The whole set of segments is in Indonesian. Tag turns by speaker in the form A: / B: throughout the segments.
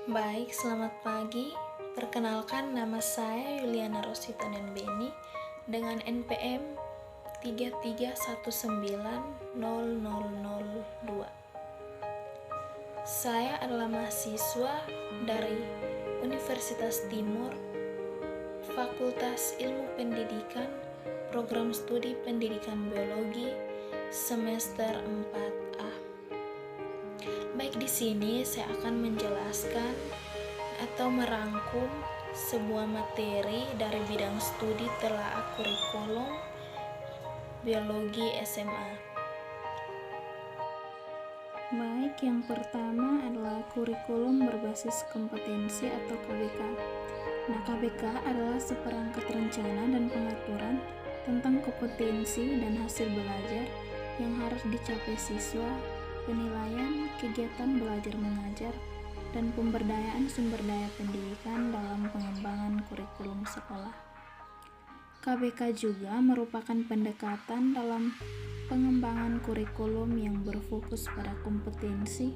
A: Baik, selamat pagi. Perkenalkan, nama saya Yuliana Rosita Nenbeni dengan NPM 33190002. Saya adalah mahasiswa dari Universitas Timur, Fakultas Ilmu Pendidikan, Program Studi Pendidikan Biologi, semester 4A. Baik, di sini saya akan menjelaskan atau merangkum sebuah materi dari bidang studi telaah kurikulum biologi SMA.
B: Baik, yang pertama adalah kurikulum berbasis kompetensi atau KBK. Nah, KBK adalah seperangkat rencana dan pengaturan tentang kompetensi dan hasil belajar yang harus dicapai siswa, penilaian kegiatan belajar mengajar, dan pemberdayaan sumber daya pendidikan dalam pengembangan kurikulum sekolah. KBK juga merupakan pendekatan dalam pengembangan kurikulum yang berfokus pada kompetensi,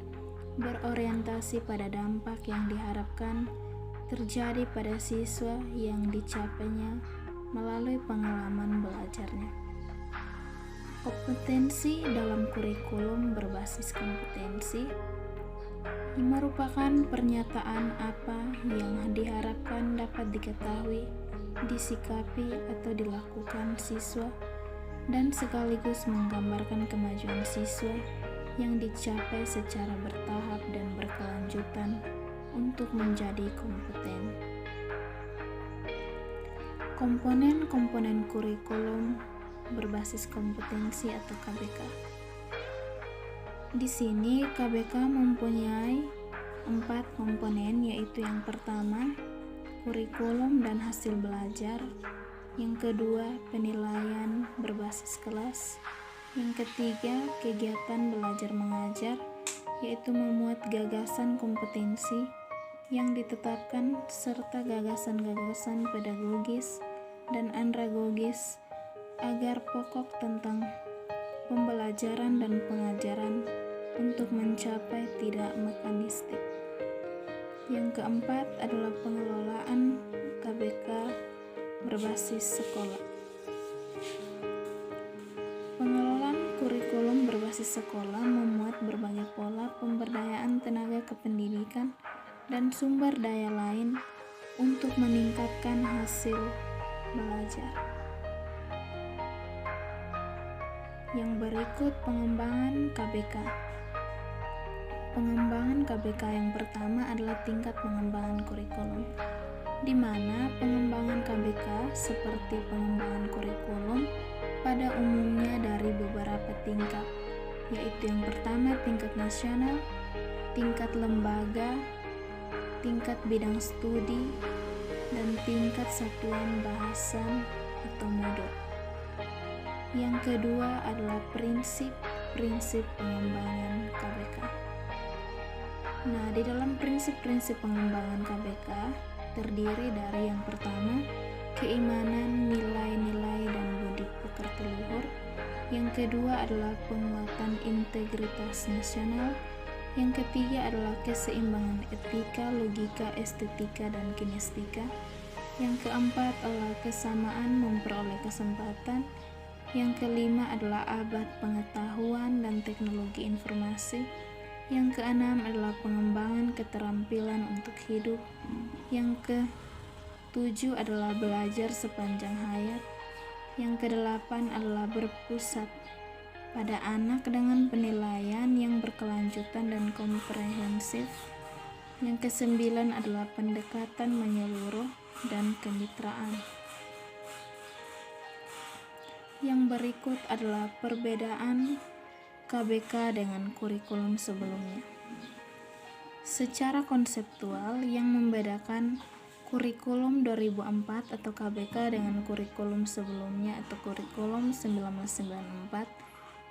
B: berorientasi pada dampak yang diharapkan terjadi pada siswa yang dicapainya melalui pengalaman belajarnya. Kompetensi dalam kurikulum berbasis kompetensi merupakan pernyataan apa yang diharapkan dapat diketahui, disikapi, atau dilakukan siswa, dan sekaligus menggambarkan kemajuan siswa yang dicapai secara bertahap dan berkelanjutan untuk menjadi kompeten. Komponen-komponen kurikulum berbasis kompetensi atau KBK. Di sini KBK mempunyai 4 komponen, yaitu yang pertama, kurikulum dan hasil belajar, yang kedua, penilaian berbasis kelas, yang ketiga, kegiatan belajar mengajar, yaitu memuat gagasan kompetensi yang ditetapkan serta gagasan-gagasan pedagogis dan andragogis agar pokok tentang pembelajaran dan pengajaran untuk mencapai tidak mekanistik. Yang keempat adalah pengelolaan KBK berbasis sekolah. Pengelolaan kurikulum berbasis sekolah memuat berbagai pola pemberdayaan tenaga kependidikan dan sumber daya lain untuk meningkatkan hasil belajar. Yang berikut pengembangan KBK. Pengembangan KBK yang pertama adalah tingkat pengembangan kurikulum, di mana pengembangan KBK seperti pengembangan kurikulum pada umumnya dari beberapa tingkat, yaitu yang pertama tingkat nasional, tingkat lembaga, tingkat bidang studi, dan tingkat satuan bahasan atau modul. Yang kedua adalah prinsip-prinsip pengembangan KBK. Nah, di dalam prinsip-prinsip pengembangan KBK terdiri dari yang pertama, keimanan, nilai-nilai, dan budi pekerti luhur. Yang kedua adalah penguatan integritas nasional. Yang ketiga adalah keseimbangan etika, logika, estetika, dan kinestika. Yang keempat adalah kesamaan memperoleh kesempatan. Yang kelima adalah abad pengetahuan dan teknologi informasi. Yang keenam adalah pengembangan keterampilan untuk hidup. Yang ketujuh adalah belajar sepanjang hayat. Yang kedelapan adalah berpusat pada anak dengan penilaian yang berkelanjutan dan komprehensif. Yang kesembilan adalah pendekatan menyeluruh dan kemitraan. Yang berikut adalah perbedaan KBK dengan kurikulum sebelumnya. Secara konseptual, yang membedakan kurikulum 2004 atau KBK dengan kurikulum sebelumnya atau kurikulum 1994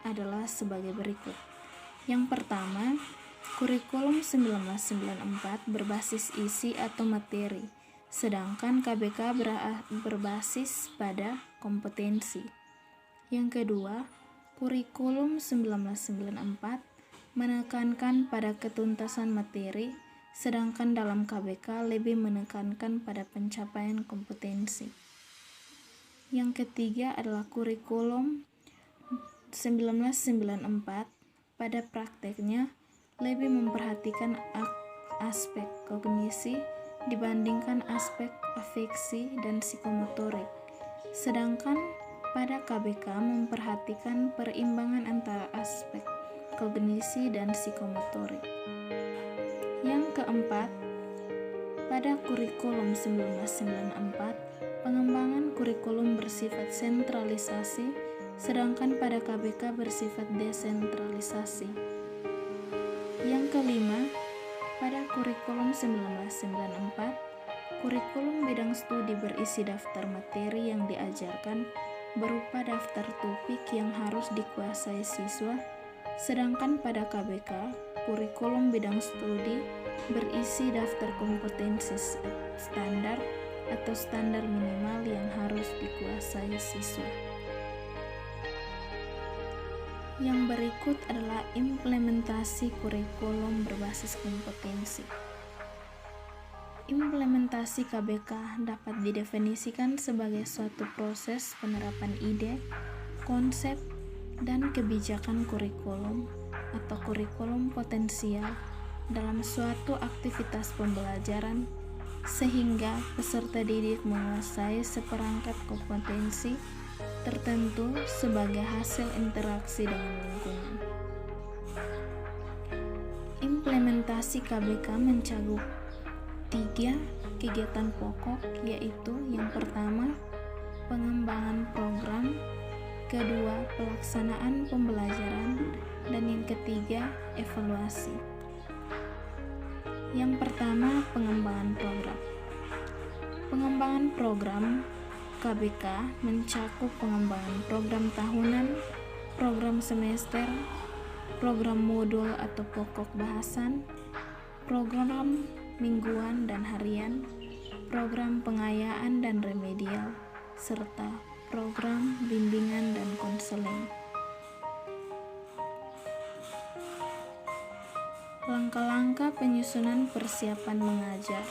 B: adalah sebagai berikut. Yang pertama, kurikulum 1994 berbasis isi atau materi, sedangkan KBK berbasis pada kompetensi. Yang kedua, kurikulum 1994 menekankan pada ketuntasan materi, sedangkan dalam KBK lebih menekankan pada pencapaian kompetensi. Yang ketiga adalah kurikulum 1994. Pada prakteknya lebih memperhatikan aspek kognisi dibandingkan aspek afeksi dan psikomotorik, sedangkan pada KBK memperhatikan perimbangan antara aspek kognisi dan psikomotorik. Yang keempat, pada kurikulum 1994, pengembangan kurikulum bersifat sentralisasi, sedangkan pada KBK bersifat desentralisasi. Yang kelima, pada kurikulum 1994, kurikulum bidang studi berisi daftar materi yang diajarkan berupa daftar topik yang harus dikuasai siswa, sedangkan pada KBK, kurikulum bidang studi berisi daftar kompetensi standar atau standar minimal yang harus dikuasai siswa. Yang berikut adalah implementasi kurikulum berbasis kompetensi. Implementasi KBK dapat didefinisikan sebagai suatu proses penerapan ide, konsep, dan kebijakan kurikulum atau kurikulum potensial dalam suatu aktivitas pembelajaran sehingga peserta didik menguasai seperangkat kompetensi tertentu sebagai hasil interaksi dengan lingkungan. Implementasi KBK mencakup 3 kegiatan pokok, yaitu yang pertama, pengembangan program, kedua, pelaksanaan pembelajaran, dan yang ketiga, evaluasi. Yang pertama, pengembangan program. Pengembangan program KBK mencakup pengembangan program tahunan, program semester, program modul atau pokok bahasan, program mingguan dan harian, program pengayaan dan remedial, serta program bimbingan dan konseling. Langkah-langkah penyusunan persiapan mengajar,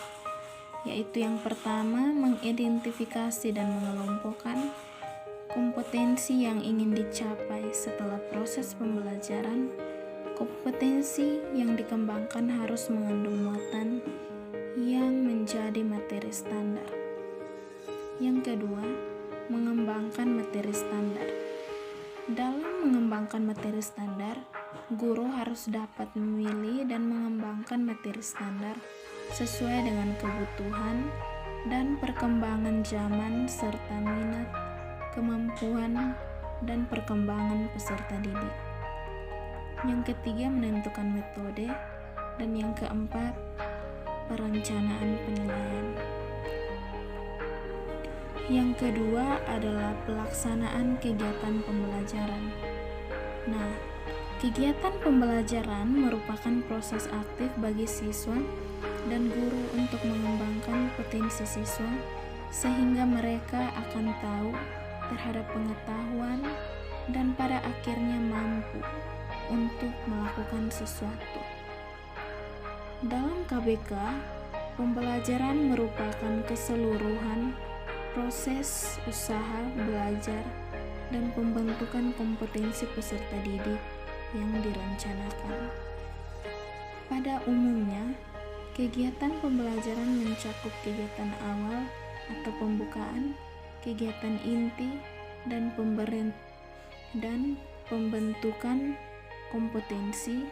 B: yaitu yang pertama, mengidentifikasi dan mengelompokkan kompetensi yang ingin dicapai setelah proses pembelajaran. Kompetensi yang dikembangkan harus mengandung muatan yang menjadi materi standar. Yang kedua, mengembangkan materi standar. Dalam mengembangkan materi standar, guru harus dapat memilih dan mengembangkan materi standar sesuai dengan kebutuhan dan perkembangan zaman serta minat, kemampuan, dan perkembangan peserta didik. Yang ketiga, menentukan metode, dan yang keempat, perencanaan penilaian. Yang kedua adalah pelaksanaan kegiatan pembelajaran. Nah, kegiatan pembelajaran merupakan proses aktif bagi siswa dan guru untuk mengembangkan potensi siswa sehingga mereka akan tahu terhadap pengetahuan dan pada akhirnya mampu untuk melakukan sesuatu. Dalam KBK, pembelajaran merupakan keseluruhan proses usaha belajar dan pembentukan kompetensi peserta didik yang direncanakan. Pada umumnya, kegiatan pembelajaran mencakup kegiatan awal atau pembukaan, kegiatan inti, dan pembentukan kompetensi,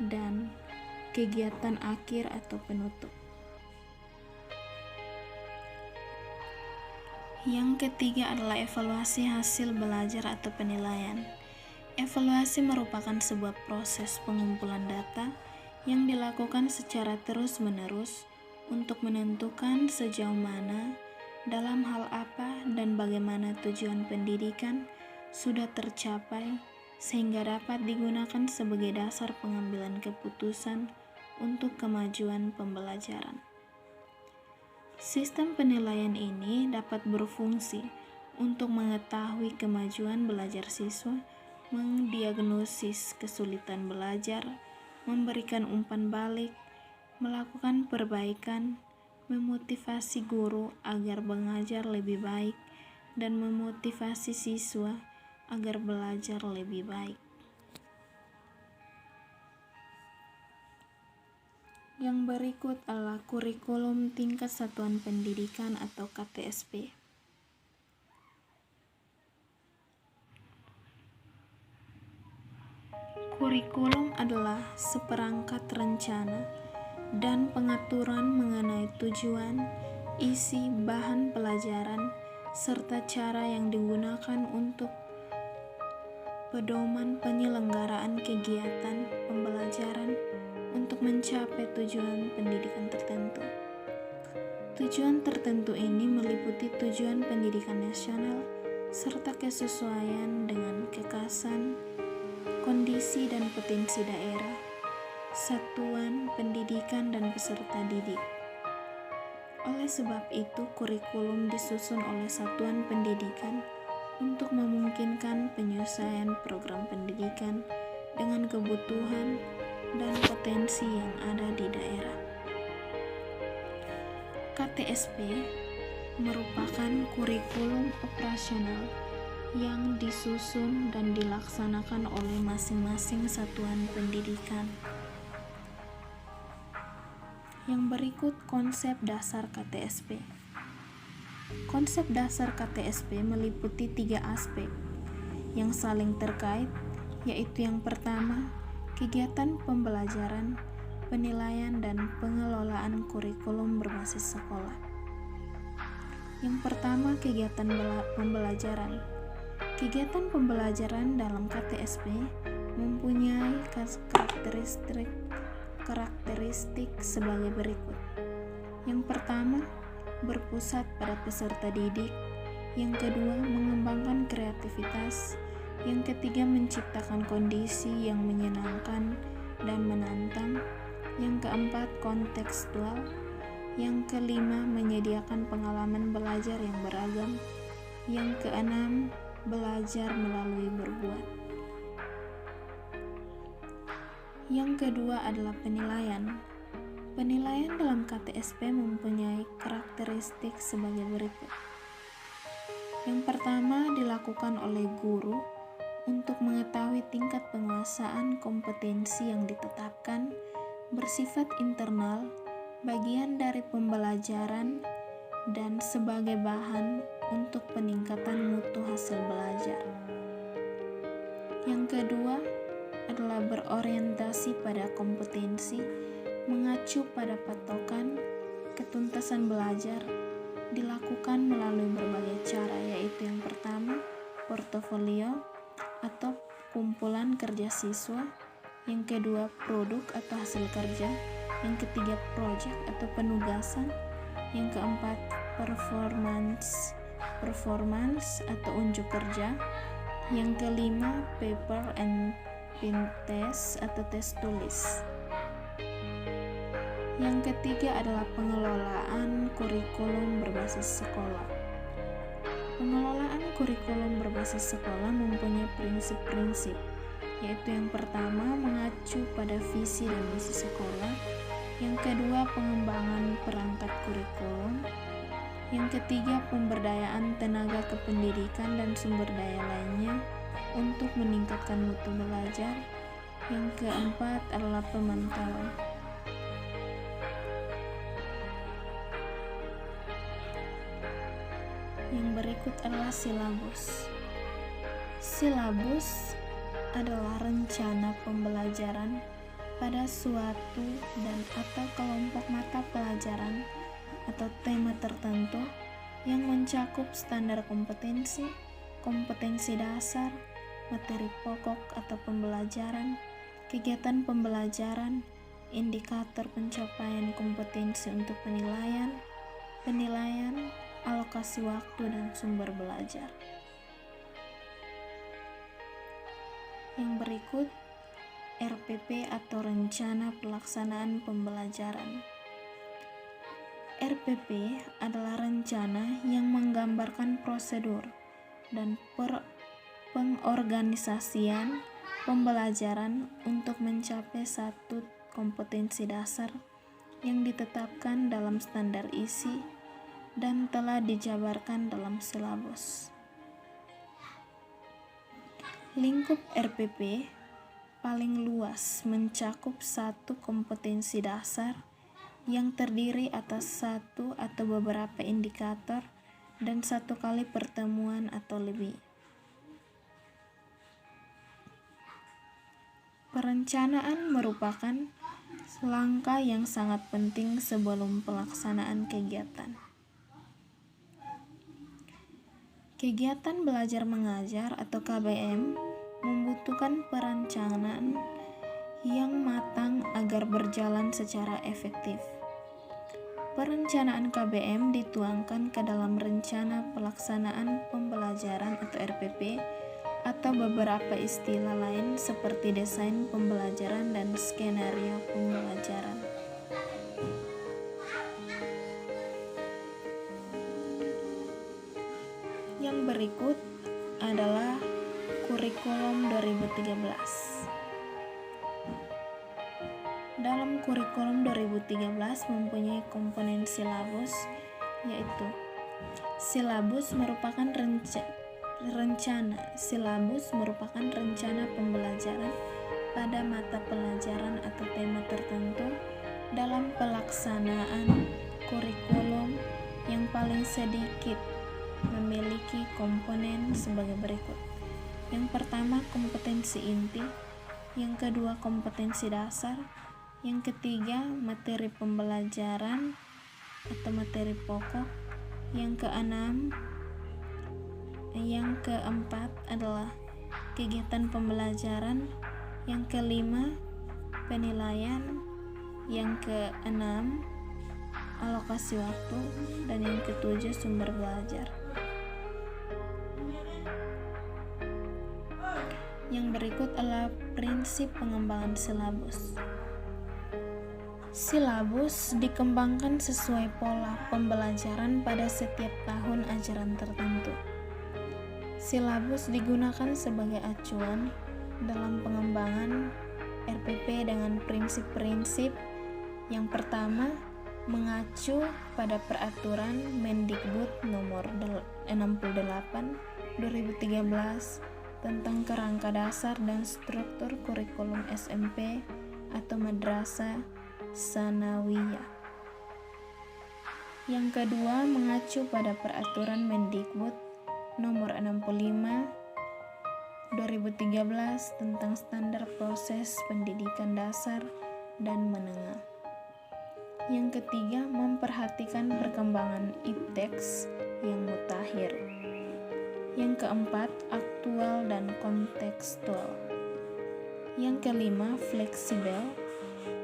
B: dan kegiatan akhir atau penutup. Yang ketiga adalah evaluasi hasil belajar atau penilaian. Evaluasi merupakan sebuah proses pengumpulan data yang dilakukan secara terus-menerus untuk menentukan sejauh mana, dalam hal apa, dan bagaimana tujuan pendidikan sudah tercapai sehingga dapat digunakan sebagai dasar pengambilan keputusan untuk kemajuan pembelajaran. Sistem penilaian ini dapat berfungsi untuk mengetahui kemajuan belajar siswa, mendiagnosis kesulitan belajar, memberikan umpan balik, melakukan perbaikan, memotivasi guru agar mengajar lebih baik, dan memotivasi siswa agar belajar lebih baik. Yang berikut adalah kurikulum tingkat satuan pendidikan atau KTSP. Kurikulum adalah seperangkat rencana dan pengaturan mengenai tujuan, isi, bahan pelajaran, serta cara yang digunakan untuk pedoman penyelenggaraan kegiatan pembelajaran untuk mencapai tujuan pendidikan tertentu. Tujuan tertentu ini meliputi tujuan pendidikan nasional serta kesesuaian dengan kekhasan, kondisi dan potensi daerah, satuan pendidikan dan peserta didik. Oleh sebab itu, kurikulum disusun oleh satuan pendidikan untuk memungkinkan penyelesaian program pendidikan dengan kebutuhan dan potensi yang ada di daerah. KTSP merupakan kurikulum operasional yang disusun dan dilaksanakan oleh masing-masing satuan pendidikan. Yang berikut konsep dasar KTSP. Konsep dasar KTSP meliputi 3 aspek yang saling terkait, yaitu yang pertama, kegiatan pembelajaran, penilaian dan pengelolaan kurikulum berbasis sekolah. Yang pertama, kegiatan pembelajaran. Kegiatan pembelajaran dalam KTSP mempunyai karakteristik sebagai berikut. Yang pertama, berpusat pada peserta didik. Yang kedua, mengembangkan kreativitas. Yang ketiga, menciptakan kondisi yang menyenangkan dan menantang. Yang keempat, kontekstual. Yang kelima, menyediakan pengalaman belajar yang beragam. Yang keenam, belajar melalui berbuat. Yang kedua adalah penilaian. Penilaian dalam KTSP mempunyai karakteristik sebagai berikut. Yang pertama, dilakukan oleh guru untuk mengetahui tingkat penguasaan kompetensi yang ditetapkan, bersifat internal, bagian dari pembelajaran, dan sebagai bahan untuk peningkatan mutu hasil belajar. Yang kedua adalah berorientasi pada kompetensi, mengacu pada patokan ketuntasan belajar, dilakukan melalui berbagai cara, yaitu yang pertama, portofolio atau kumpulan kerja siswa. Yang kedua, produk atau hasil kerja. Yang ketiga, project atau penugasan. Yang keempat, performance atau unjuk kerja. Yang kelima, paper and pen test atau tes tulis. Yang ketiga adalah pengelolaan kurikulum berbasis sekolah. Pengelolaan kurikulum berbasis sekolah mempunyai prinsip-prinsip, yaitu yang pertama, mengacu pada visi dan misi sekolah. Yang kedua, pengembangan perangkat kurikulum. Yang ketiga, pemberdayaan tenaga kependidikan dan sumber daya lainnya untuk meningkatkan mutu belajar. Yang keempat adalah pemantauan. Yang berikut adalah silabus. Silabus adalah rencana pembelajaran pada suatu dan atau kelompok mata pelajaran atau tema tertentu yang mencakup standar kompetensi, kompetensi dasar, materi pokok atau pembelajaran, kegiatan pembelajaran, indikator pencapaian kompetensi untuk penilaian, alokasi waktu dan sumber belajar. Yang berikut, RPP atau Rencana Pelaksanaan Pembelajaran. RPP adalah rencana yang menggambarkan prosedur dan pengorganisasian pembelajaran untuk mencapai satu kompetensi dasar yang ditetapkan dalam standar isi dan telah dijabarkan dalam silabus. Lingkup RPP paling luas mencakup satu kompetensi dasar yang terdiri atas satu atau beberapa indikator dan satu kali pertemuan atau lebih. Perencanaan merupakan langkah yang sangat penting sebelum pelaksanaan kegiatan. Kegiatan belajar mengajar atau KBM membutuhkan perencanaan yang matang agar berjalan secara efektif. Perencanaan KBM dituangkan ke dalam rencana pelaksanaan pembelajaran atau RPP atau beberapa istilah lain seperti desain pembelajaran dan skenario pembelajaran. Yang berikut adalah kurikulum 2013. Dalam kurikulum 2013 mempunyai komponen silabus, yaitu silabus merupakan rencana pembelajaran pada mata pelajaran atau tema tertentu dalam pelaksanaan kurikulum yang paling sedikit memiliki komponen sebagai berikut. Yang pertama, kompetensi inti. Yang kedua, kompetensi dasar. Yang ketiga, materi pembelajaran atau materi pokok. Yang keempat adalah kegiatan pembelajaran. Yang kelima, penilaian. Yang keenam, alokasi waktu. Dan yang ketujuh, sumber belajar. Yang berikut adalah prinsip pengembangan silabus. Silabus dikembangkan sesuai pola pembelajaran pada setiap tahun ajaran tertentu. Silabus digunakan sebagai acuan dalam pengembangan RPP dengan prinsip-prinsip. Yang pertama, mengacu pada peraturan Mendikbud nomor 68 2013 tentang kerangka dasar dan struktur kurikulum SMP atau madrasah sanawiyah. Yang kedua, mengacu pada peraturan Mendikbud nomor 65 2013 tentang standar proses pendidikan dasar dan menengah. Yang ketiga, memperhatikan perkembangan ipteks yang mutakhir. Yang keempat, aktual dan kontekstual. Yang kelima, fleksibel.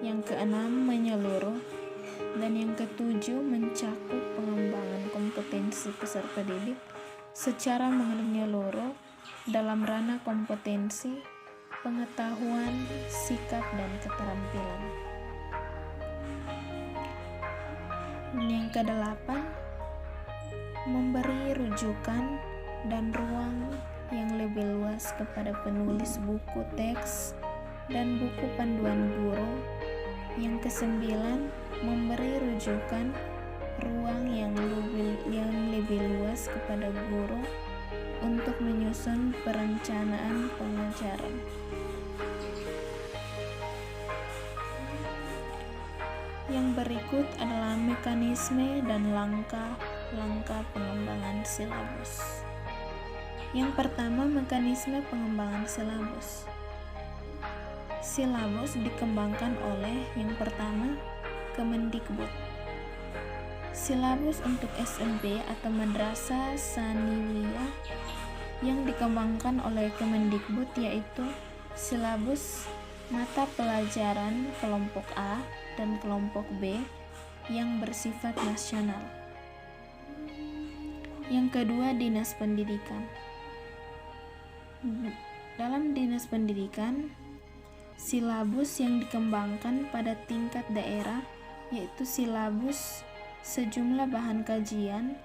B: Yang keenam, menyeluruh. Dan yang ketujuh, mencakup pengembangan kompetensi peserta didik secara menyeluruh dalam ranah kompetensi, pengetahuan, sikap, dan keterampilan. Yang kedelapan, memberi rujukan dan ruang yang lebih luas kepada penulis buku teks dan buku panduan guru. Yang kesembilan, memberi rujukan ruang yang lebih luas kepada guru untuk menyusun perencanaan pengajaran. Yang berikut adalah mekanisme dan langkah-langkah pengembangan silabus. Yang pertama, mekanisme pengembangan silabus. Silabus dikembangkan oleh yang pertama, Kemendikbud. Silabus untuk SMP atau madrasah sanawiyah yang dikembangkan oleh Kemendikbud yaitu silabus mata pelajaran kelompok A dan kelompok B yang bersifat nasional. Yang kedua, Dinas Pendidikan. Dalam Dinas Pendidikan, silabus yang dikembangkan pada tingkat daerah yaitu silabus sejumlah bahan kajian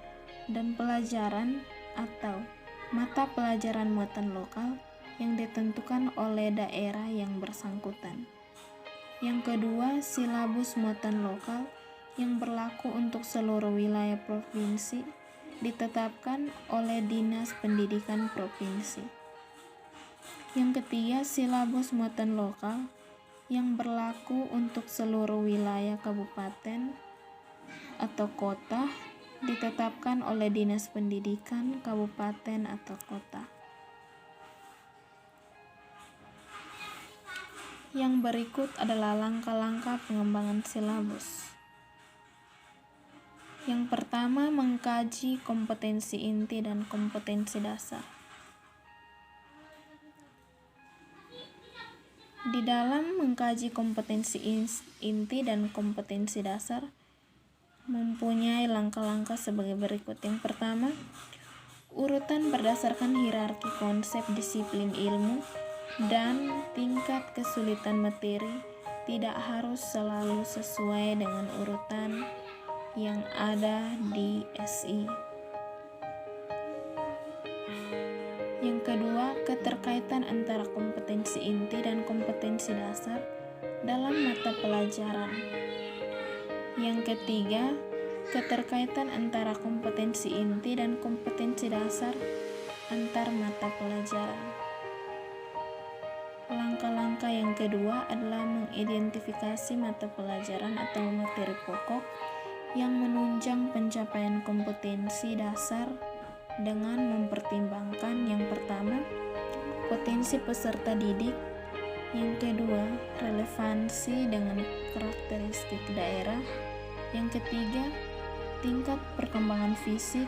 B: dan pelajaran atau mata pelajaran muatan lokal yang ditentukan oleh daerah yang bersangkutan. Yang kedua, silabus muatan lokal yang berlaku untuk seluruh wilayah provinsi ditetapkan oleh Dinas Pendidikan Provinsi. Yang ketiga, silabus muatan lokal yang berlaku untuk seluruh wilayah kabupaten atau kota ditetapkan oleh Dinas Pendidikan Kabupaten atau Kota. Yang berikut adalah langkah-langkah pengembangan silabus. Yang pertama, mengkaji kompetensi inti dan kompetensi dasar. Di dalam mengkaji kompetensi inti dan kompetensi dasar, mempunyai langkah-langkah sebagai berikut. Yang pertama, urutan berdasarkan hierarki konsep disiplin ilmu dan tingkat kesulitan materi tidak harus selalu sesuai dengan urutan yang ada di SI. Yang kedua, keterkaitan antara kompetensi inti dan kompetensi dasar dalam mata pelajaran. Yang ketiga, keterkaitan antara kompetensi inti dan kompetensi dasar antar mata pelajaran. Langkah-langkah yang kedua adalah mengidentifikasi mata pelajaran atau materi pokok yang menunjang pencapaian kompetensi dasar dengan mempertimbangkan yang pertama, potensi peserta didik, yang kedua, relevansi dengan karakteristik daerah, yang ketiga, tingkat perkembangan fisik,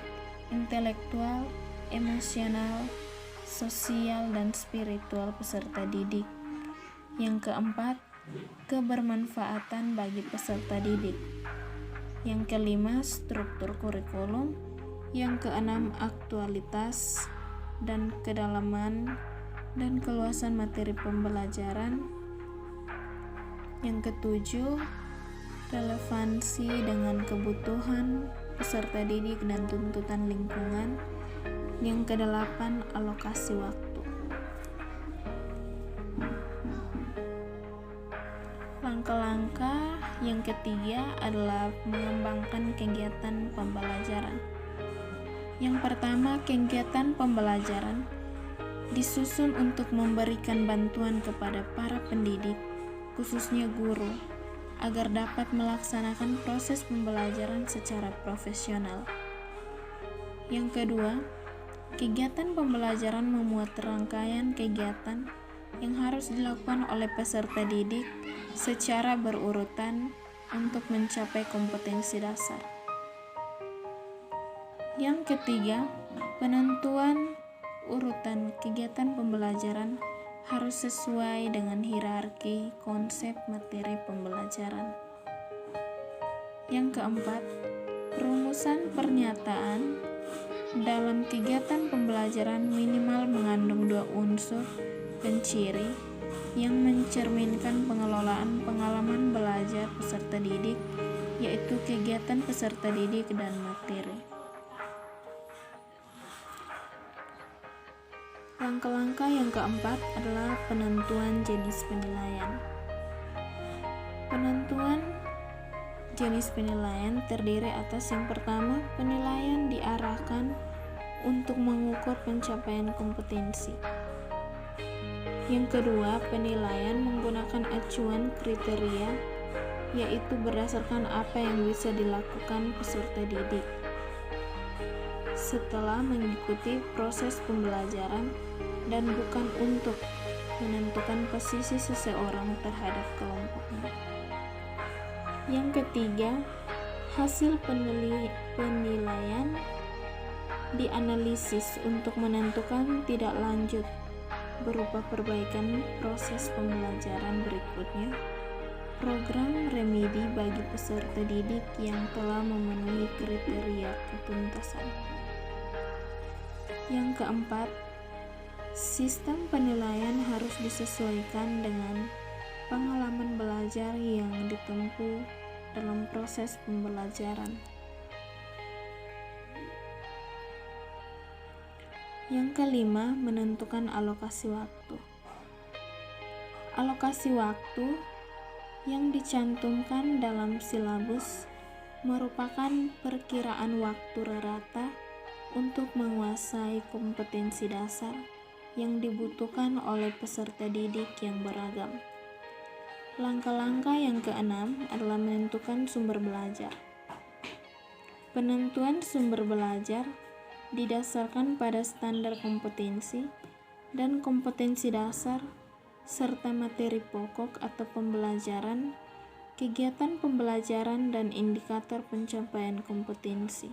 B: intelektual, emosional, sosial, dan spiritual peserta didik. Yang keempat, kebermanfaatan bagi peserta didik. Yang kelima, struktur kurikulum. Yang keenam, aktualitas dan kedalaman dan keluasan materi pembelajaran. Yang ketujuh, relevansi dengan kebutuhan peserta didik dan tuntutan lingkungan. Yang kedelapan, alokasi waktu. Langkah-langkah yang ketiga adalah mengembangkan kegiatan pembelajaran. Yang pertama, kegiatan pembelajaran disusun untuk memberikan bantuan kepada para pendidik, khususnya guru, agar dapat melaksanakan proses pembelajaran secara profesional. Yang kedua, kegiatan pembelajaran memuat rangkaian kegiatan yang harus dilakukan oleh peserta didik secara berurutan untuk mencapai kompetensi dasar. Yang ketiga, penentuan urutan kegiatan pembelajaran harus sesuai dengan hierarki konsep materi pembelajaran. Yang keempat, rumusan pernyataan dalam kegiatan pembelajaran minimal mengandung 2 unsur dan ciri yang mencerminkan pengelolaan pengalaman belajar peserta didik, yaitu kegiatan peserta didik dan materi. Langkah-langkah yang keempat adalah penentuan jenis penilaian. Penentuan jenis penilaian terdiri atas yang pertama, penilaian diarahkan untuk mengukur pencapaian kompetensi. Yang kedua, penilaian menggunakan acuan kriteria, yaitu berdasarkan apa yang bisa dilakukan peserta didik setelah mengikuti proses pembelajaran dan bukan untuk menentukan posisi seseorang terhadap kelompoknya. Yang ketiga, hasil penilaian dianalisis untuk menentukan tidak lanjut berupa perbaikan proses pembelajaran berikutnya, program remedi bagi peserta didik yang telah memenuhi kriteria ketuntasan. Yang keempat, sistem penilaian harus disesuaikan dengan pengalaman belajar yang ditempuh dalam proses pembelajaran. Yang kelima, menentukan alokasi waktu. Alokasi waktu yang dicantumkan dalam silabus merupakan perkiraan waktu rata untuk menguasai kompetensi dasar yang dibutuhkan oleh peserta didik yang beragam. Langkah-langkah yang keenam adalah menentukan sumber belajar. Penentuan sumber belajar didasarkan pada standar kompetensi dan kompetensi dasar serta materi pokok atau pembelajaran, kegiatan pembelajaran, dan indikator pencapaian kompetensi.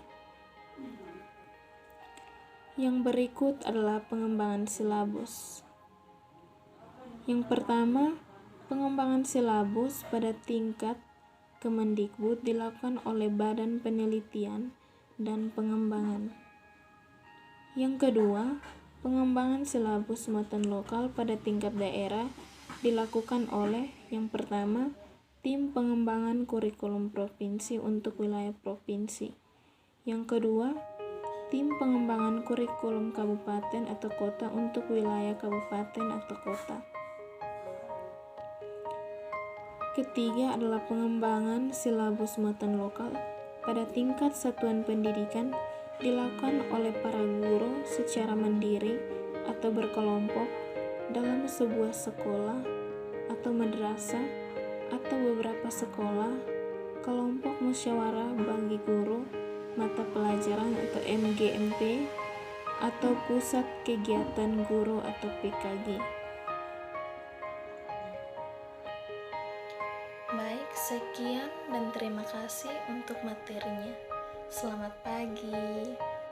B: Yang berikut adalah pengembangan silabus. Yang pertama, pengembangan silabus pada tingkat Kemendikbud dilakukan oleh Badan Penelitian dan Pengembangan. Yang kedua, pengembangan silabus muatan lokal pada tingkat daerah dilakukan oleh yang pertama, tim pengembangan kurikulum provinsi untuk wilayah provinsi. Yang kedua, tim pengembangan kurikulum kabupaten atau kota untuk wilayah kabupaten atau kota. Ketiga adalah pengembangan silabus muatan lokal pada tingkat satuan pendidikan dilakukan oleh para guru secara mandiri atau berkelompok dalam sebuah sekolah atau madrasah atau beberapa sekolah, kelompok musyawarah bagi guru, mata pelajaran atau MGMP, atau pusat kegiatan guru atau PKG.
A: Baik, sekian dan terima kasih untuk materinya. Selamat pagi.